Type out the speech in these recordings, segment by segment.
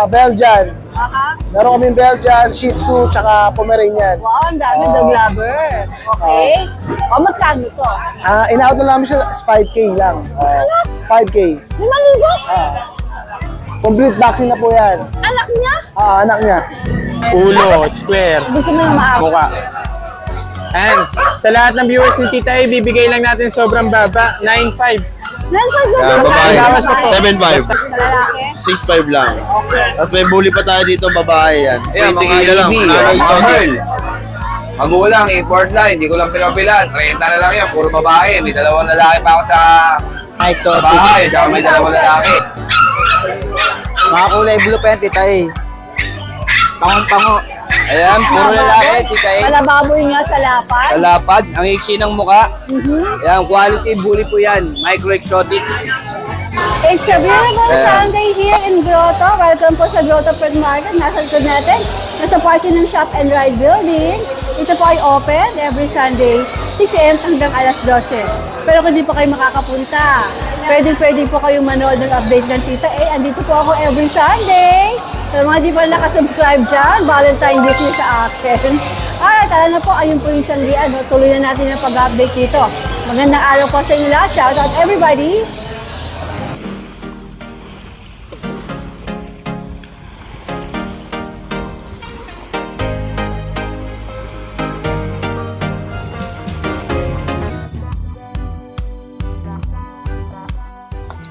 Belgian. Aha. Meron kaming Belgian, Shih Tzu, tsaka Pomeranian. Wow, ang dami dog lover. Okay. O, magkano to? In-out na namin siya 5K lang. 5K. 5,000? Complete vaccine na po yan. Anak niya? Anak niya. Ulo, square, Gusto mo yung maako? mukha. And sa lahat ng viewers ni Tita A, bibigay lang natin sobrang baba, 9.5. 9,500 babae, Bawas pa po. 7.5. Sa lalaki? 6.5 lang. Tapos may bully pa tayo dito, babae yan. Ayan, mga Tingin ka lang. EB, Nanay mga Sonic. Pearl. Magulang, import line, hindi ko lang pinapilan. 30 na lang yan, puro babae. May dalawang lalaki pa ako sa bahay, tsaka may dalawang lalaki. Mga kulay blue pa yan, Tita A. Pangon-pango. Ayan, puro lalaki, Tita A. Malababoy niya sa lapad? Sa lapad, ang iksi ng muka. Ayan, quality bully po yan. Micro exotic. It's a beautiful Sunday here in Grotto. Welcome po sa Grotto Pet Market. Nasa likod natin. Nasa party ng Shop and Ride Building. Ito po ay open every Sunday, 6 a.m. hanggang alas 12. Pero kung di po kayo makakapunta, pwede po kayong manood ng update ng Tita A. Andito po ako every Sunday. Sa mga di pa nakasubscribe dyan, Valentine business sa akin. Alright, tara na po. Ayun po yung sandian. No? Tuloy na natin ang pag-update dito. Magandang araw po sa inyo lahat. Shout out everybody.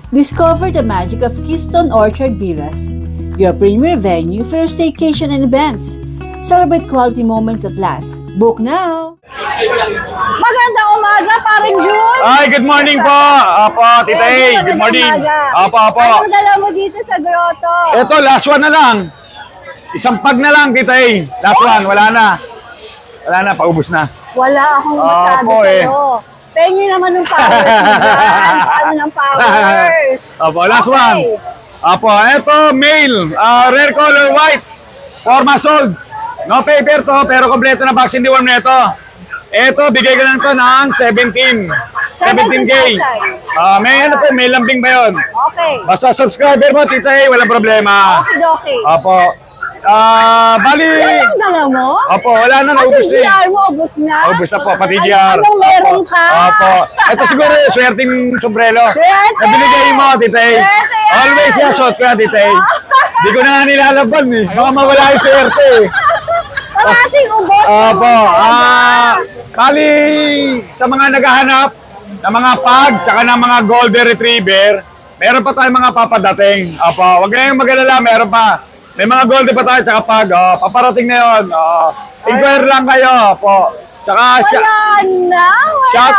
Discover the magic of Keystone Orchard Villas, your premier venue for your staycation and events. Celebrate quality moments at last. Book now! Magandang umaga, paring June. Ay, good morning po! Opo, Tita A, good morning. Opo. Ano dala mo dito sa grotto? Ito, last one na lang. Isang pag na lang, Tita A. Last one, wala na. Wala na, paubos na. Wala akong masabi Opo, sa'yo. Pengi naman ng powers mo dyan. Paano ng powers? Opo, last one. Opo, ito, male, rare color white, forma sold. No paper to, pero kompleto na vaccine deworm na ito. Ito, bigay ko lang to ng 17. 17K. May ano po, may lambing ba yun? Okay. Basta subscriber mo, Tita A, walang problema. Okay. Opo. Bali. Yan ang dala mo? Opo, wala na, Pati naubos eh. GR mo, ubus na? Ubus na po, pati Ay, GR. Anong meron Opo. ka? Opo. Ito siguro yung swerteng sombrero. Swerte! Na binigay mo, Tita A. Swerte yan! Always yan, suot ko yan, Tita A. Di ko na nga nilalaban eh. Baka mawala yung swerte eh. Parating ubos. Opo. Bali, sa mga naghahanap ng mga pag, tsaka ng mga golden retriever, meron pa tayong mga papadating. Opo, huwag kayong mag-alala, meron pa. May mga golden pa tayo, tsaka pag. Paparating na yun. Inquire lang kayo. Opo. Tsaka, Wala na. shout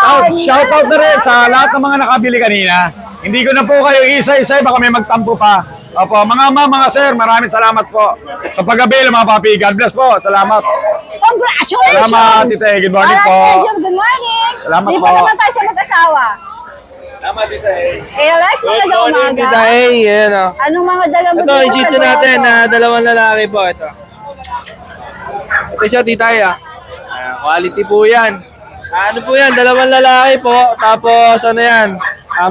out na rin sa lahat ng mga nakabili kanina. Hindi ko na po kayo isa-isa, baka may magtampo pa. Opo, mga ma'am, mga sir, maraming salamat po. Sa pag-avail, mga papi. God bless po. Salamat. Congratulations! Salamat, Tita A. Good morning po. Alright, Edgar, good morning. Salamat Hindi po. pa naman tayo sa mag-asawa. Salamat, Tita A. Alex, magandang umaga. Tita A. Yan o. Anong mga dala mo Ito, yung shih tzu natin na dalawang lalaki po. Ito. Ito siya, Tita A. Quality po yan. Ano po yan? Dalawang lalaki po. Tapos, ano yan?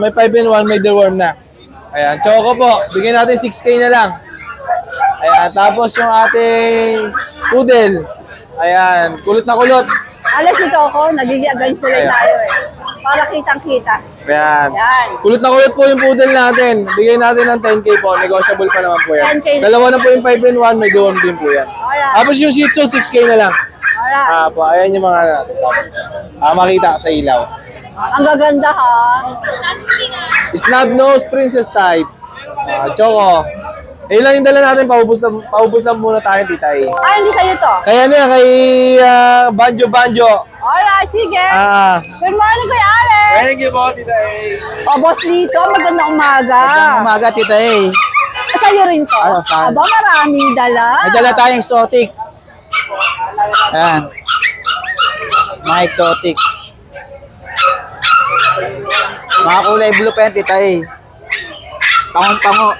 May 5-in-1, may deworm na. Ayan, choco po. Bigyan natin 6K na lang. Ayan, tapos yung ating poodle. Ayan, kulot na kulot. Alas ito ako, nagiging against sila tayo eh. Para kitang-kita. Ayan. Yan. Kulot na kulot po yung poodle natin. Bigyan natin ng 10K po. Negotiable pa naman po yan. 10K. Dalawa na po yung 5-in-1, may deworm din po yan. Alright. Tapos yung Shih Tzu, 6K na lang. Alright. Po, ayan yung mga makita sa ilaw. Ang gaganda ha. Snub nose, princess type. Choco. Ayun lang yung dala natin, paubos lang muna tayo, Tita A. Hindi sa'yo to. Kaya na yan, kay Banjo. Alright, sige. Good morning, Kuya Alex. Thank you po, Tita A. O, Boss Lito, magandang umaga. Umaga, Tita A. Sa'yo rin to. Saan? Aba, maraming dala. May dala tayong exotic. Ayan. Mga exotic. Mga kulay blue pa yan, Tita A. Pangon-pango.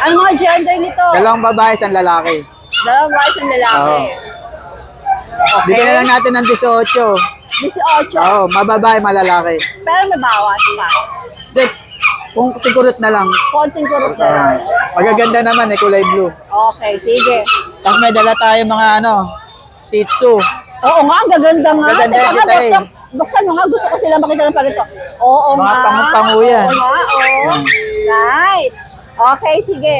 Ano mga gender nito? Dalawang babae, isang lalaki. Dalawang boys and lalaki. Bigyan na lang natin ng 18. 18. Oo, mababae, malalaki. Pero may bawas pa. Di, Kung tikurot na lang. Konting kurot na lang. Magaganda naman kulay blue. Okay, sige. Tapos may dala tayo mga Shih Tzu. Oo nga, ang gaganda nga. Gaganda Teka kita nga, eh. buksan mo nga. Gusto ko sila makita ng palito. Oo Mga nga. pangu-pangu yan. Oo nga, oo. Nice. Okay, sige.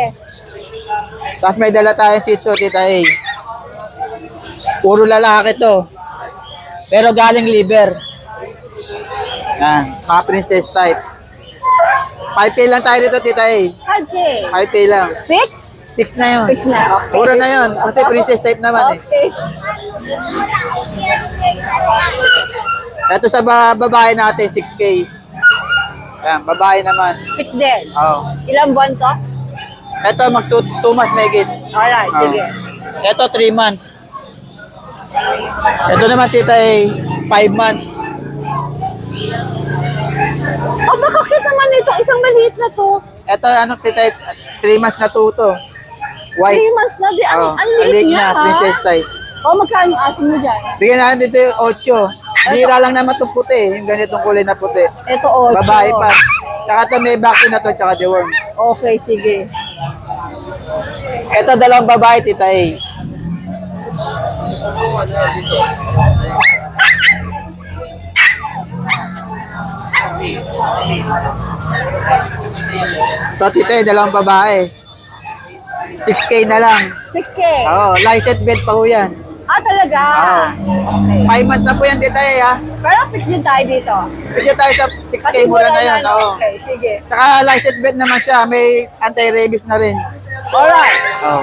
Tapos may dala tayong Shih Tzu, Tita A. Puro lalaki to. Pero galing liver. Yan, mga princess type. 5K lang tayo dito, Tita A. Okay. 5K lang. Fix? 6 na yun. Fix na. Okay. Mura na yun. Kasi princess type naman eh. Okay. Ito sa babae natin, 6K. Yan, babae naman. Fix din. Oh. Ilang buwan to? Ito, mag 2 months may git. Alright, sige. Ito, 3 months. Ito naman, Tita A, 5 months. Oh, makakit naman ito. Isang maliit na to. Ito, Tita A, 3 months na to. White. 3 months na. Di, Oh, ang liit maliit niya, na, ha? princess type. Oh, magkano asin mo dyan? Bigyan natin dito yung 8. Bira lang naman itong puti. Yung ganitong kulay na puti. Ito, 8. Babae pa. Tsaka ito may vaccine na to, tsaka deworm. Okay, sige. Ito, dalawang babae, Tita A. Ito, Tita A, dalawang babae. 6K na lang. 6K. Oo, license bed pa ho yan. Ah, talaga? Oo. Okay. 5 months na po yan, Tita A, ha? Pero fix din tayo dito. Kasi tayo sa 6K mura na yun. Oo. Okay, sige. Tsaka license bed naman siya. May anti-rabies na rin. Alright. Oo.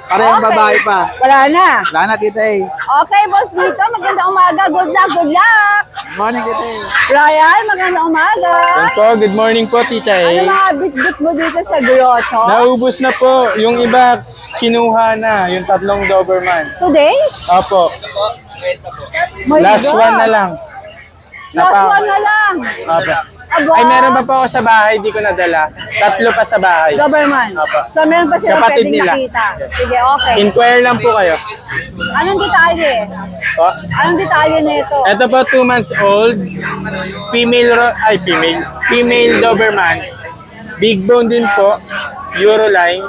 Parehong Okay. babae pa. Wala na. Wala na, Tita A. Okay, boss dito. Magandang umaga. Good luck, good luck. Morning, Tita A. Ryan, magandang umaga. Po, good morning po, Tita Ano mga bit-bit mo dito sa grotto? Naubos na po. Yung iba, kinuha na. Yung 3 Doberman. Today? Opo. My Last God. one na lang. Last one na lang. Opo. Aba. Ay, meron pa po ako sa bahay. Di ko nadala. 3 pa sa bahay. Doberman. Opo. So, meron pa sila Kapatid pwedeng nila. nakita. Sige, okay. Inquire lang po kayo. Anong detalye? Po. Anong detalye nito? Ito po, 2 months old. Female Doberman. Big bone din po. Euroline.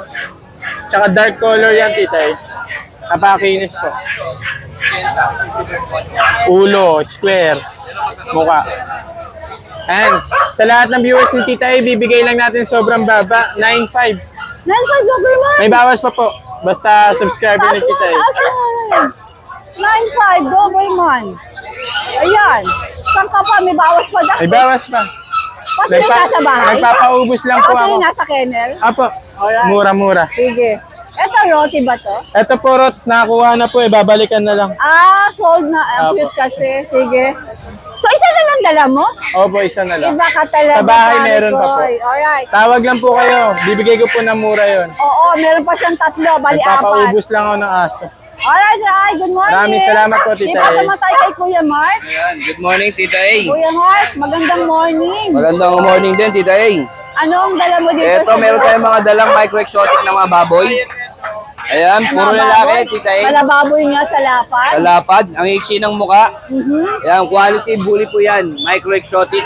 Tsaka dark color yan, Tita eh. Napakinis po. Ulo, square, mukha. And sa lahat ng viewers ni Tita A, bibigay lang natin sobrang baba, 9.5. 9.5 Doberman. May bawas pa po. Basta subscriber ni Tita A. 9.5 Doberman. Ayan. Saan ka pa? May bawas pa dahil. May bawas pa. Pati yung nasa bahay? Nagpapaubos lang po Pati ako. yung nasa kennel? Apo, Alright. mura-mura. Sige. Ito, roti ba to? Ito po, Rot, nakuha na po eh. Babalikan na lang. Ah, sold na. Ang Apo. cute kasi. Sige. So, isa na lang dala mo? Opo, isa na lang. Iba ka talaga. Sa bahay pare meron pa ko. po. Alright. Tawag lang po kayo. Bibigay ko po ng mura yon. Oo, meron pa siyang 3. Bali, 4. Nagpapaubos lang ako ng aso. Alright, Rai. Good morning. Maraming salamat po, Tita Dito A. naman tayo kay Kuya Mark. Ayan, good morning, Tita A. Kuya Mark, magandang morning. Magandang morning din, Tita A. Anong dala mo dito? Ito, meron tayong mga dalang micro-exotic na mga baboy. Ayan, puro lalaki, Tita A. Malababoy nga sa lapad. Sa lapad, ang iksi ng muka. Mhm. Ayan, quality bully po yan. Micro-exotic.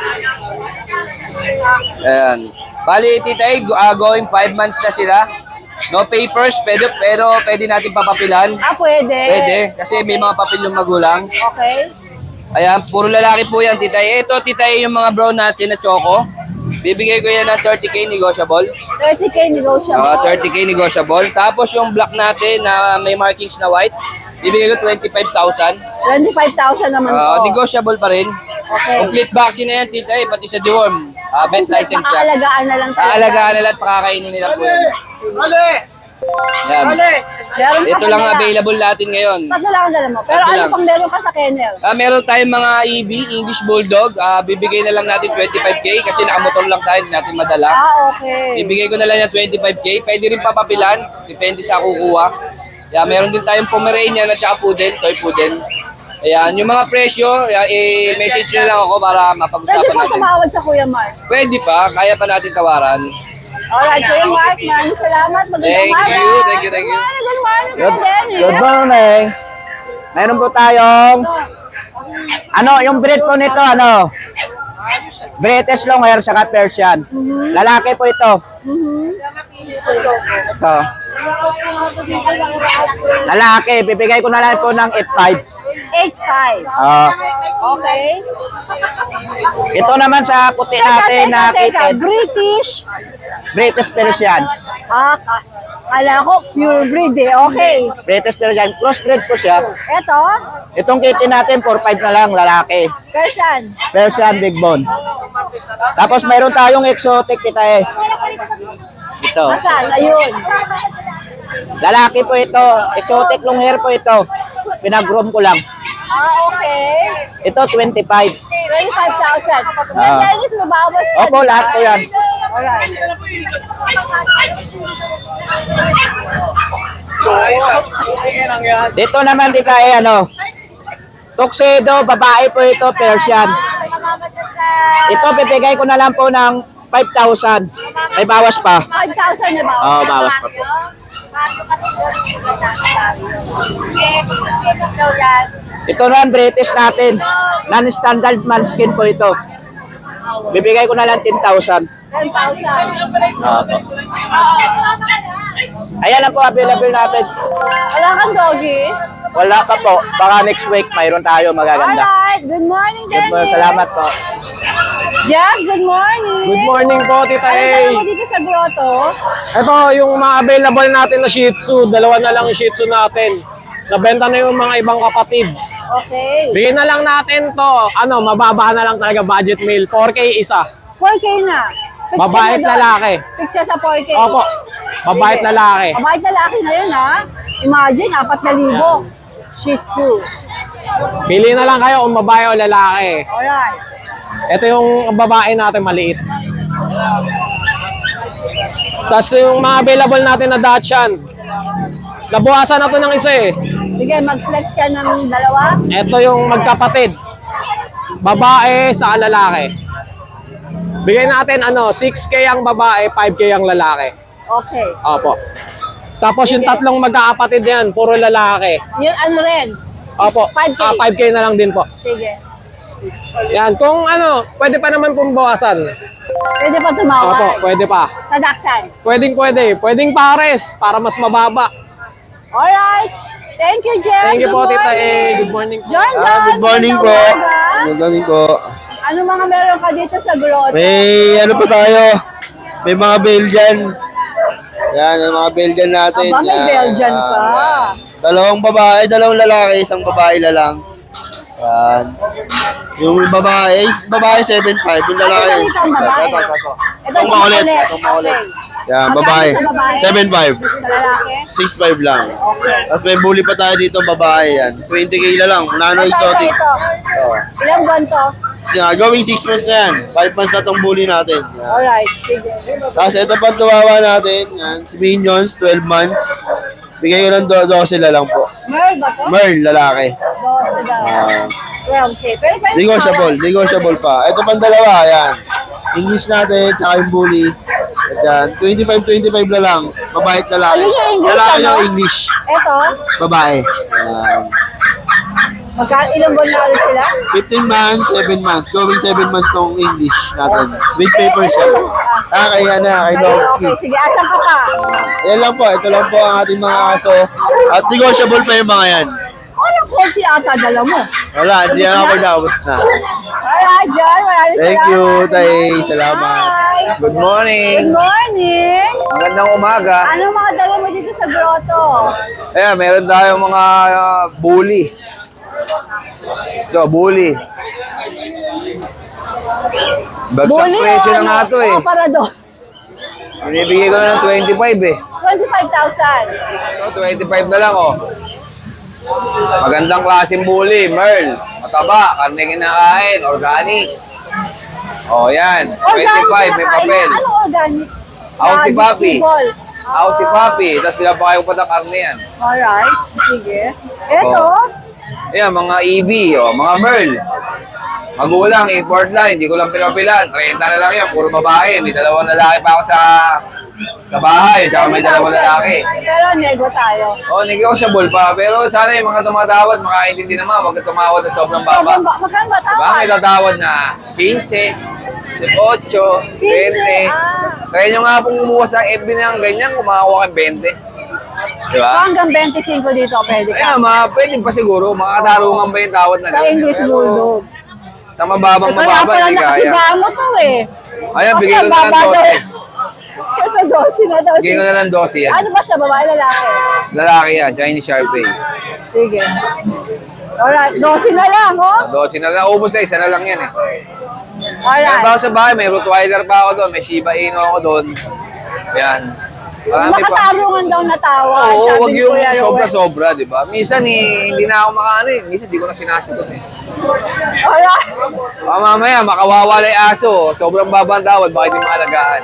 Ayan. Bali, Tita A, going 5 months na sila. No papers, pero pwede natin papapilan. Ah, pwede. Pwede, kasi may mga papel yung magulang. Okay. Ayan, puro lalaki po yan, Tita A. Ito, Tita A, yung mga brown natin na choco. Bibigay ko yan ng 30K negotiable. 30K negotiable. 30K negotiable. Tapos yung black natin na may markings na white, bibigay ko 25,000. 25,000 naman po. Negotiable pa rin. Okay. Complete vaccine na yan, Tita A, pati sa deworm. Vet license yan. Aalagaan na lang talaga. Aalagaan nila at pakakainin nila po yan. Yan. Meron Ito pa lang dala. available natin ngayon. Tatlo lang ang dala mo. Pero Tatlo ano lang. pang meron ka sa kennel? Meron tayong mga EB, English Bulldog. Bibigay na lang natin 25K kasi nakamotor lang tayo, hindi natin madala. Ah, okay. Bibigay ko na lang yung 25K. Pwede rin papapilan. Depende sa kukuha. Yeah, meron din tayong Pomeranian at saka Poodle, toy Poodle. Ayan, yung mga presyo, message nyo lang ako para Pwede mapag-usapan po natin. tumawad sa Kuya Mark. Pwede pa, kaya pa natin tawaran. Alright, Kuya Mark, maraming salamat. Magandang Thank umaga. you, thank you, thank you. Good morning, Kuya Denny. Good morning. Meron po tayong, yung breed po nito, British long hair saka Persian. Lalaki po ito. Ito. Lalaki, bibigay ko na lang po ng 8.5. 8.5. Okay. Ito naman sa puti natin na kitten. British. Persian. Kala ko pure breed eh. Okay. British Persian. Crossbred po siya. Ito, Itong kitten natin, 4.5 na lang, lalaki. Persian. Persian big bone. Tapos mayroon tayong exotic kita eh. Ito. Asan? Ayun. Lalaki po ito. Exotic long hair po ito. Pinag-groom ko lang. Okay. Ito, 25. 25,000. Chinese, mabawas pa. Opo, lahat po yan. Alright. Dito naman di tayo tuxedo, babae po ito, Persian. Ito, bibigay ko na lang po ng 5,000. May bawas pa. 5,000 na ba? Oo, bawas pa po. Ito naman, British natin. Non-standard manskin po ito. Bibigay ko na lang 10,000. 10,000. Opo. Ayan lang po, available natin. Wala kang doggy? Wala pa po. Baka next week, mayroon tayo magaganda. Alright. Good morning, Good Dennis. morning, salamat po. Jack, good morning. Good morning po, Tita Ano A. dala mo dito sa grotto? Ito, yung mga available natin na Shih Tzu. Dalawa na lang yung Shih Tzu natin. Nabenta na yung mga ibang kapatid. Okay. Bigyan na lang natin to. Mababa na lang talaga budget meal. 4K isa. 4K na. Fix ka Babae at na doon. lalaki. Fix ka sa 4K. Opo. Babae at Sige. lalaki. Babae at lalaki na yun, ha? Imagine, 4,000. Shih Tzu. Pili na lang kayo kung babae o lalaki. Alright. Ito yung babae natin maliit. Tapos yung mga available natin na Dachshund. Nabuhasan na to ng isa eh. Sige, mag-flex ka ng dalawa. Ito yung magkapatid. Babae sa lalaki. Bigay natin 6K ang babae, 5K ang lalaki. Okay. Opo. Tapos yung tatlong magkakapatid yan, puro lalaki. Yung ano rin? Opo. 5K. 5K na lang din po. Sige. Yan, kung pwede pa naman pong bawasan. Pwede pa tumawad. Opo, pwede pa. Sa Daksan. Pwede. Pwedeng pares para mas mababa. Alright. Thank you, Jeff. Thank you po, Good Tita A. morning. Good morning po. John, Good morning po. magandang umaga. Good morning po. Ano mga meron ka dito sa grotto? May ano pa tayo? May mga Belgian. Yan, yung mga Belgian natin. Aba, may Yan. Belgian ka. Dalawang babae, dalawang lalaki, isang babae na lang. Yan. Yung babae 7'5", yung lalaki Ito, ito, ang babae. Ito. Ito, Itong makulit. Okay. Yan, Magkano babae. sa babae? 7'5". Sa lalaki? 6'5 lang. Tapos may bully pa tayo dito, babae yan. 20K na lang. Nano exotic. Ito. Oo. Ilang buwan to? Kasi going 6 months na yan. 5 months na tong bully natin. Yan. Alright. Sige. Tapos ito pa tuwawa natin. Yan. Si Minions, 12 months. Bigay ko ng 12 na lang po. Merl ba to? Merl, lalaki. 12 daw. 12K. Pero pwede Negotiable pa. Ito pang dalawa, yan. English natin, tsaka yung bully. At yan, 25 na lang. Mabait lalaki. Ayun yung English, Lalaki ano? yung English. Ito? Babae. Yan. Ilang buwan na ulit sila? 15 months, 7 months. Going 7 months tong English natin. With paper siya. Kaya na, kay Lowski. Okay, sige. Asan ka pa? Yan lang po. Ito lang po ang ating mga aso. At negotiable pa yung mga yan. Anong konti ata dala mo? Wala, hindi na ako naubos na. Alright, John. Maraming Thank salamat. you, Tay. Salamat. Bye. Good morning. Good morning. Magandang umaga. Anong mga dala mo dito sa grotto? Ayan, meron tayong mga bully. Ito, bully. Bagsak presyo na nga ito eh. Para doon. Binibigay ko na ng 25 eh. 25,000. Ito, 25 na lang oh. Magandang klaseng bully, Merl. Mataba, karne kinakain, organic. Oh, yan. 25, may papel. Ano organic? Ako si Papi. Vegetable. Ako si Papi. Tapos pinapakain ko pa ng karne yan. Alright. Sige. Ito. Ayan, mga EB, oh, mga Merl. Magulang, import line, hindi ko lang pinapilan. 30 na lang yan, puro babae. May dalawang lalaki pa ako sa bahay, tsaka may dalawang lalaki. Pero nego tayo. Oh, negotiable pa. Pero sana yung mga tumatawad, makaintindi naman, huwag ka tumawad na sobrang baba. Magkano ba Diba? May tawad? tatawad na 15, 18, 20. Kaya nyo nga pong umuha sa FB na ganyan, kumakakuha kayo 20. Di So ba? hanggang 25 dito pwede Kaya ka. pwede pa siguro, makatarungan ba yung tawad na Sa ganun? English Pero Bulldog. Sa mababang Ito lang mababa, pala hindi kaya. nakasigahan mo to eh. Ayan, Kasi bigay ko na lang mababa 12. Ito 12 na daw. Bigay ko na lang 12 yan. Ano ba siya, babae lalaki? Lalaki yan, Chinese Sharpei. Sige. Alright, 12 na lang, oh. 12 na lang, ubos na, isa na lang yan eh. Kaya Alright. ba ako sa bahay, may Rottweiler pa ako doon, may Shiba Inu ako doon. Yan. Marami pa. Makatarungan daw na tawad. Oo, sabi wag ni yung Kuya Roel. sobra-sobra, di ba? Minsan hindi na ako makaano eh. Minsan di ko na sinasagot eh. Alright. Mamaya, makawawala yung aso. Sobrang babang tawad, baka hindi maalagaan.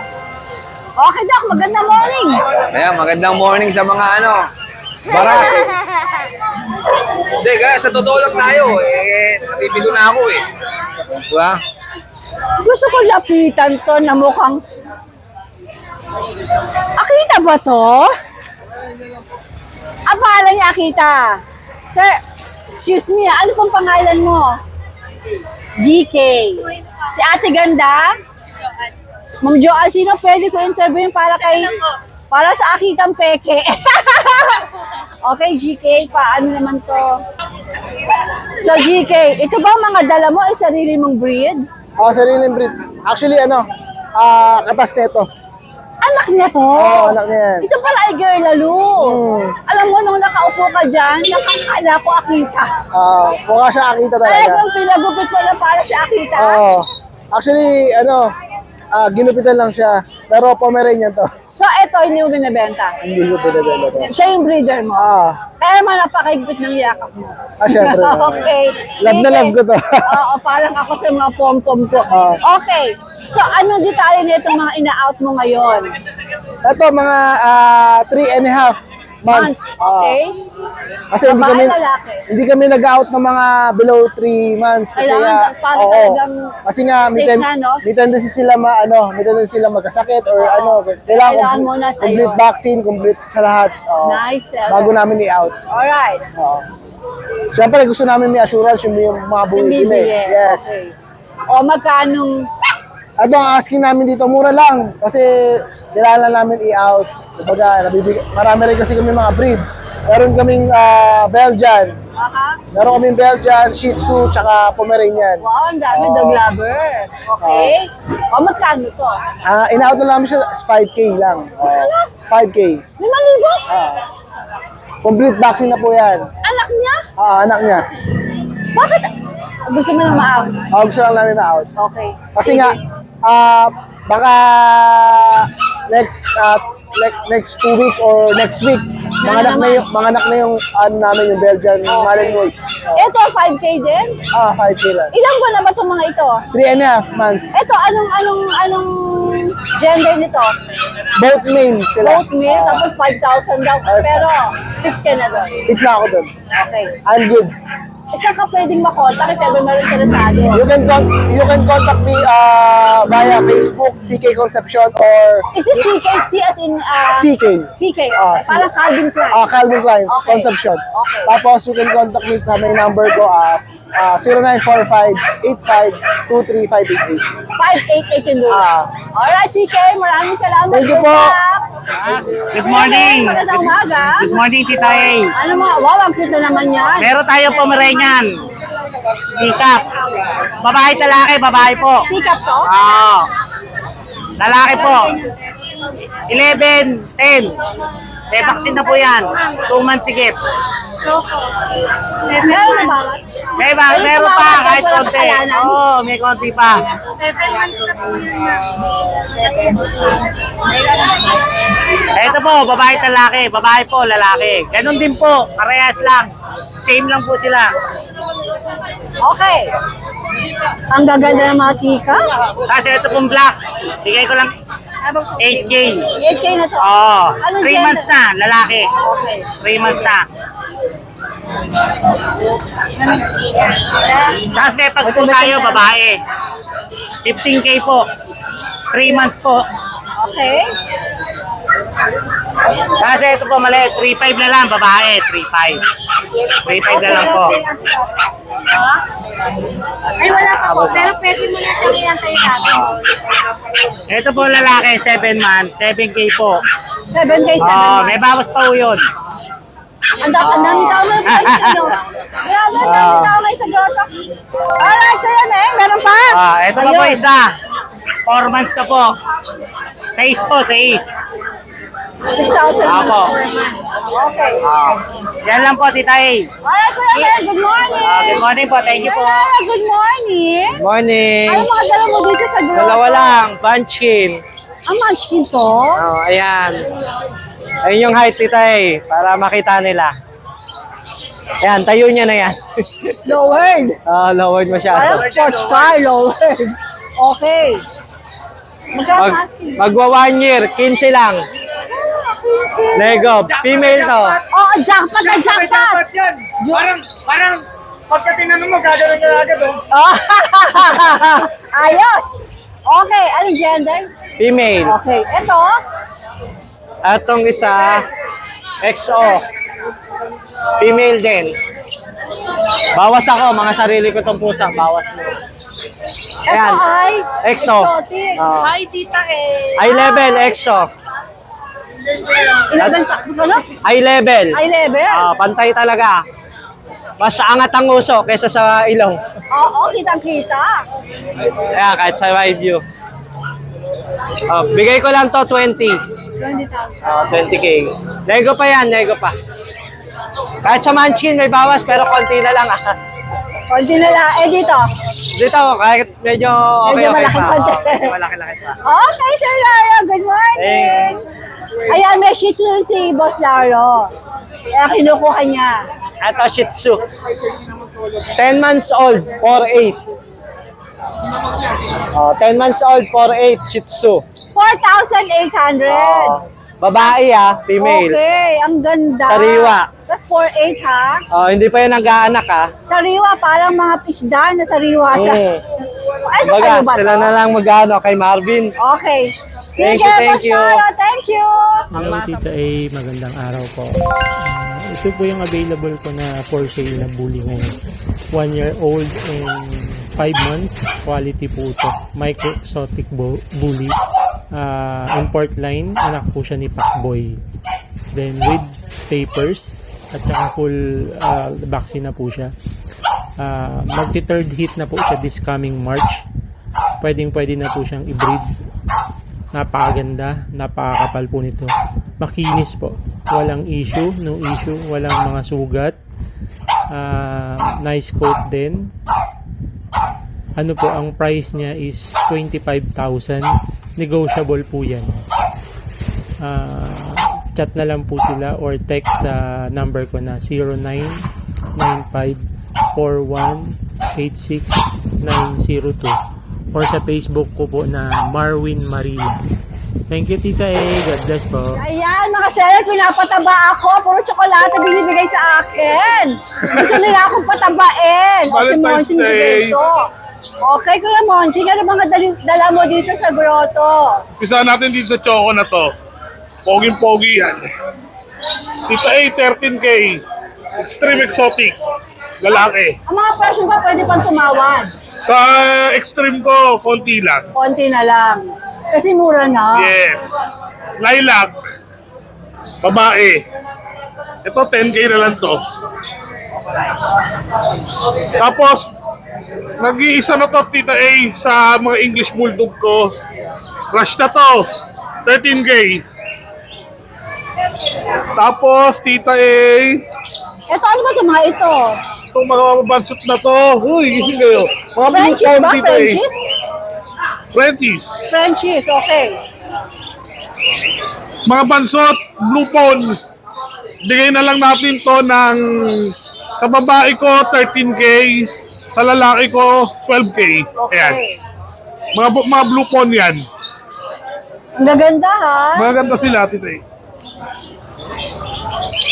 Okay, Doc. Magandang morning. Kaya magandang morning sa mga barako. Hindi, kaya sa totoo lang tayo. Napipigo na ako eh. Di ba? Gusto ko lapitan to na mukhang... Akita ba to? Pangalan niya Akita. Sir, excuse me, ano pong pangalan mo? GK. Si Ate Ganda? Ma'am Joal, sino pwede ko interviewin para sa Akitang Peke? Okay, GK, paano naman to? So, GK, ito ba mga dala mo ay sarili mong breed? Sariling breed. Actually, katas nito. Anak niya to? Oo, anak niya yan. Ito pala ay girl lalo. Alam mo, nung nakaupo ka dyan, nakakala ko Akita. Mukha siya Akita talaga. Talagang pinagupit ko lang para siya Akita. Oo. Actually, ginupitan lang siya. Pero Pomeranian to. So, ito, hindi mo binibenta. Hindi ko pinabela to. Siya yung breeder mo. Kaya naman napakahigpit ng yakap mo. Syempre. Okay. Love na Sige. love ko to. Oo, parang ako sa mga pom-pom ko. Okay. So, anong detalye na itong mga ina-out mo ngayon? Ito, mga 3.5 months. Okay. Kasi Babae, lalaki? hindi kami nag-out ng mga below 3 months. Kasi Kailangan para talagang kasi nga, safe na, no? may tendency sila magkasakit or Kailangan kailangan muna sa'yo. complete vaccine, complete sa lahat. Nice. Bago namin i-out. Alright. Siyempre, gusto namin may assurance yung mga bumibili. Bibili. Yes. Okay. O magkanong... Ito ang asking namin dito, mura lang. Kasi kailangan namin i-out. Kumbaga, marami rin kasi kami mga breed. Meron kaming Belgian. Meron kaming Belgian, Shih Tzu, tsaka Pomeranian. Wow, ang dami dog lover. Okay. O magkano to? In-out na namin siya 5K lang. 5K. 5,000? Complete vaccine na po yan. Anak niya? Anak niya. Bakit? Gusto mo na ma-out? Gusto lang namin na-out. Okay. Kasi Sige. nga, baka next 2 weeks or next week, mga anak na yung namin yung Belgian Malinois. Ito, 5K din? 5K lang. Ilang buwan na ba itong mga ito? 3.5 months. Ito, anong gender nito? Both male sila. Both male, tapos 5,000 daw. Pero, fix ka na doon. Fix na ako dun. Okay. I'm good. Saan ka pwedeng makontak if ever meron interesado? You can contact me via Facebook, CK Concepcion, or Is this CKC as in... CK. CK, CK. parang Calvin Klein. Calvin Klein, Okay. Concepcion. Okay. Tapos you can contact me sa may number ko as 0945-8523-588. 588 yung dulo. Alright, CK, maraming salamat. Thank you Good po. luck. Good morning. Magandang umaga. Good morning, Tita A. Ano mga, wow, ang cute na naman yan. Meron tayong Pomeranian. Tikap. Babae, lalaki, babae po. Tikap to? Oo. Lalaki po. 11, 10. May vaccine na po yan. 2 months sigit. Meron ba? Meron pa, kahit konti. Oo, may konti pa. Ito po, babae, lalaki. Babae po, lalaki. Ganun din po, parehas lang. Same lang po sila. Okay. Ang gaganda ng mga tika. Kasi ito pong black. Bigay ko lang 8K. 8K na to. Oo. Anong 3 gender? months na, lalaki. Okay. 3 months na. Tapos may pag po tayo, babae. 15K po. 3 months po. Okay. Kasi ito po mali, 3.5 na lang, babae. 3.5. 3.5 na lang po. Ay, wala pa po. Pero pwede mo na siyang iantay natin. Ito po lalaki, 7 months, 7K po. 7K, 7 May bawas pa po yun. Ang dami tao na po. Grabe, ang dami tao na sa grotto. Alright, kaya na eh. Meron pa. Ito pa po isa. 4 months na po. 6 po, 6. 6,000 Apo. Okay. Yan lang po, Tita A. Alright, Kuya Mel, good morning. Good morning po, thank you po. Kuya, good morning. Morning! Ano mga dala mo dito sa grotto? Dalawa lang, punchkin. Ang munchkin to? Oh, ayan. Ayun yung height tita eh, para makita nila. Ayan, tayo niya na yan. Lowered. Lowered masyado. Parang sports car, lowered. Okay. Magkano asking? Magwa 1 year, 15 lang. Lego, female to. Oh, jackpot na jackpot. Parang, pagka tinanong mo, gagawin ka agad, Oh. Ayos. Okay, anong gender? Female. Okay, ito. Atong isa, XO. Female din. Bawas ako, mga sarili ko tong pusa. Bawas mo. Ayan. Ito ay EXO. exotic. Oh. Hi, tita eh. Eye level, EXO. 11 pa, ano? Eye level. Eye level? Pantay talaga. Mas angat ang uso kaysa sa ilong. Oo, kitang-kita. Ayan, kahit sa wide view. Bigay ko lang to 20. 20,000. 20k. Nego pa yan, nego pa. Kahit sa munchkin may bawas pero konti na lang. Konti na lang. Eh, dito. Dito, kahit medyo Medyo okay malaki pa. konti. Malaki-laki pa. Okay, Sir Laro. Good morning. Ayan, may shih tzu si Boss Laro. Kaya kinukuha niya. Ito, Shih Tzu. 10 months old, 4'8". 10 months old, 4'8", Shih Tzu. 4,800. Babae female. Okay, ang ganda. Sariwa. Tapos 4,800 ha? Hindi pa yan nag-aanak Sariwa, parang mga pisdan na sariwa sa... Ay, Baga, sa'yo ba sila to? na lang kay Marvin. Okay. Sige, Thank you. Boss Laro. Thank you. Hello Tita A, magandang araw po. Ito po yung available ko na for sale na bully ngayon. 1 year old and 5 months. Quality po ito. Micro exotic bully. Import line. Anak po siya ni Pacboy. Then with papers at saka full vaccine na po siya. Magti-third hit na po siya this coming March. Pwede na po siyang i-breed. Napakaganda, napakakapal po nito. Makinis po. Walang issue, no issue, walang mga sugat. Nice coat din. Ano po, ang price niya is 25,000. Negotiable po yan. Chat na lang po sila or text sa number ko na 0995-4186-902 or sa Facebook ko po na Marwin Marila. Thank you, Tita A. God bless po. Ayan, mga seller, pinapataba ako. Puro tsokolate binibigay sa akin. Gusto nila akong patabain. Kasi Monching bibigay to. Okay, Kuya Monching, ano mga dala mo dito sa grotto? Pisa natin dito sa choco na to. Poging-pogi yan. Tita A, 13K. Extreme exotic. Lalaki. Ang mga presyo ba pwede pang tumawad? Sa extreme ko, konti lang. Konti na lang. Kasi mura na. Yes. Lilac. Babae. Ito, 10K na lang to. Tapos, nag-iisa na to, Tita A, sa mga English Bulldog ko. Rush na to. 13K. Tapos, Tita A, Ito, ano ba ito mga ito? itong mga bansot na to. Uy, gising kayo. Mga Frenchies ba? Tita A. Frenchies? Frenchies. Frenchies, okay. Mga bansot, blue phone. Bigay na lang natin to ng sa babae ko 13K, sa lalaki ko 12K. Ayan. Mga blue phone yan. Ang gaganda ha. Maganda sila, Tita A.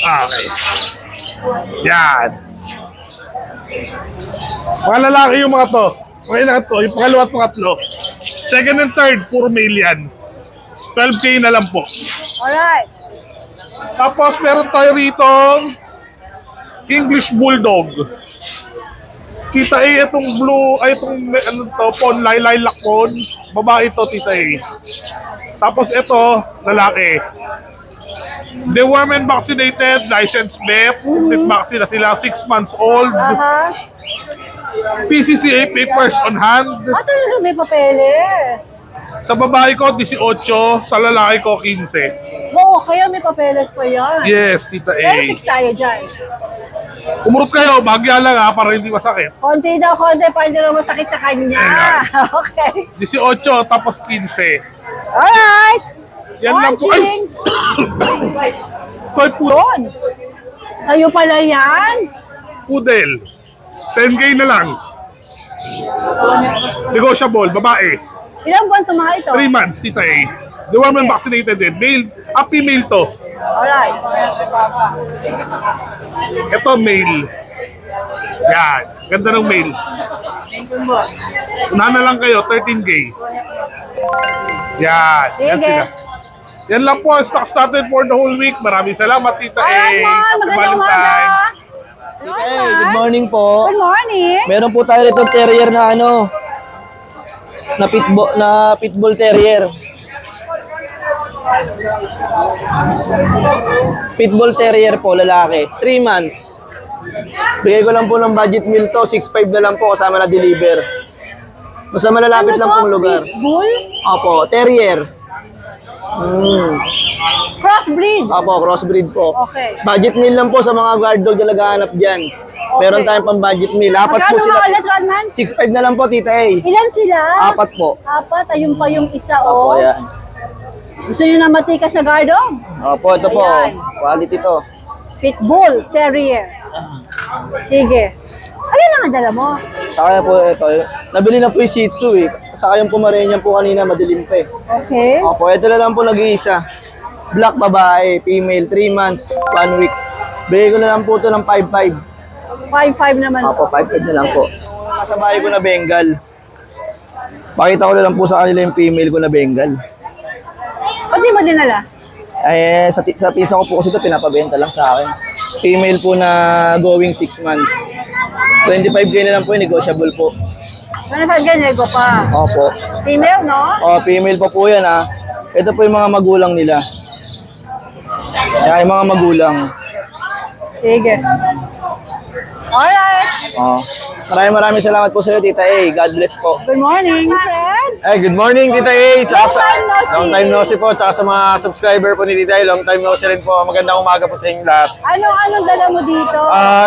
Okay. Yan. Mga lalaki yung mga to. Mga ilan to, yung pangalawa at pangatlo. Second and third, puro male yan. 12K na lang po. Alright. Tapos meron tayo rito English Bulldog. Tita A, itong blue, ay itong ano to, pon, lilac pon. Babae to, Tita A. Tapos ito, lalaki. The women vaccinated, licensed vet, complete vaccine na sila, 6 months old. PCCA papers on hand. Talaga may papeles. Sa babae ko, 18. Sa lalaki ko, 15. Oo, kaya may papeles pa yan. Yes, Tita A. Pero fix tayo dyan. Umurot kayo, bagya lang ha, para hindi masakit. Konti daw, konti, para hindi naman masakit sa kanya. Okay. 18, tapos 15. Alright. Yan lang po. Watching. Toy po. Yun. Sa'yo pala yan. Poodle. 10K na lang. Negotiable, babae. Ilang buwan tumaha ito? 3 months, Tita A. The woman vaccinated din. Male, female to. Alright. Ito, male. Yan. Ganda ng male. Unahan na lang kayo, 13K. Yan. Yan Sige. sila. Yan lang po, stock started for the whole week. Maraming salamat, Tita A. Alright, Mon. Happy Magandang umaga. Valentine's. Hey, good morning po. Good morning. Meron po tayo rito terrier na ano, na pitbull terrier. Pitbull terrier po, lalaki. 3 months. Bigay ko lang po ng budget meal to, 6.5 na lang po kasama na deliver. Basta malalapit lang pong lugar. Pitbull? Opo, terrier. Crossbreed? Opo, crossbreed po. Okay. Budget meal lang po sa mga guard dog na naghahanap dyan. Meron tayong pang budget meal. Apat po Magkano sila. mga ulit, Rodman? 6.5 na lang po, Tita A. Ilan sila? Apat po. Apat, ayun pa yung isa, Opo, oh. yan. Gusto nyo na matikas na gardong? Opo, ito po. Ayan. Quality to. Pitbull Terrier. Sige. Ayun na nga dala mo. Saka po ito. Nabili na po yung Shih Tzu eh. Saka yung Pomeranian po kanina, madilim pa eh. Okay. Opo, ito na lang po nag-iisa. Black babae, female, 3 months, 1 week. Bigay ko na lang po ito ng 5.5. 5'5 naman. Opo, 5.5 na lang po. Sa bahay ko na Bengal. Pakita ko na lang po sa kanila yung female ko na Bengal. O di mo dinala? Eh, sa tisa ko po kasi ito, pinapabenta lang sa akin. Female po na going 6 months. 25K na lang po, negotiable po. Ano pa nego pa? Opo. Female, no? O, female pa po yan ha. Ito po yung mga magulang nila. Yan, yung mga magulang. Sige. Alright. O. Maraming salamat po sa iyo, Tita A. God bless po. Good morning, Fred. Ay, good morning, Tita A. Tsaka sa, Long time no see. long time no see po. Tsaka sa mga subscriber po ni Tita A. Long time no see rin po. Magandang umaga po sa inyong lahat. Anong dala mo dito?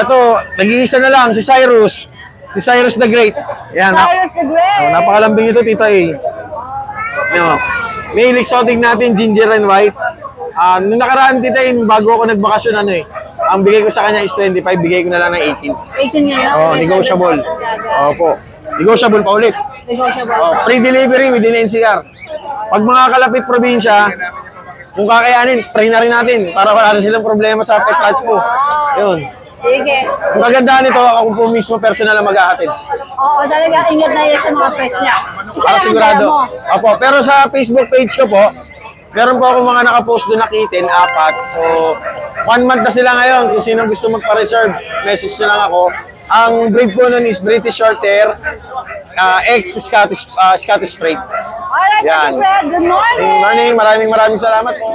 Ito, nag-iisa na lang, si Cyrus. Si Cyrus the Great. Yan. Cyrus the Great. Napakalambing ito, Tita A. Ano, may exotic natin, ginger and white. Nung nakaraan, Tita A, bago ako nagbakasyon, ang bigay ko sa kanya is 25, bigay ko na lang ng 18. 18 ngayon? Oh, negotiable. Opo. Negotiable pa ulit. Negotiable. Oh, free delivery within NCR. Pag mga kalapit probinsya, kung kakayanin, pray na rin natin para wala na silang problema sa pet transpo. Yun. Sige. Ang kagandahan nito, ako po mismo personal na mag-ahatid. Oo, talaga ingat na yan sa mga pets niya. Isa Para lang sigurado. dala mo. Opo, pero sa Facebook page ko po, meron po ako mga nakapost doon na kitten, 4. So, 1 month na sila ngayon. Kung sino gusto magpa-reserve, message nyo lang ako. Ang breed po nun is British Shorthair, ex-Scottish Straight. Alright, Yan. Fred. Good morning. Good morning, maraming salamat po.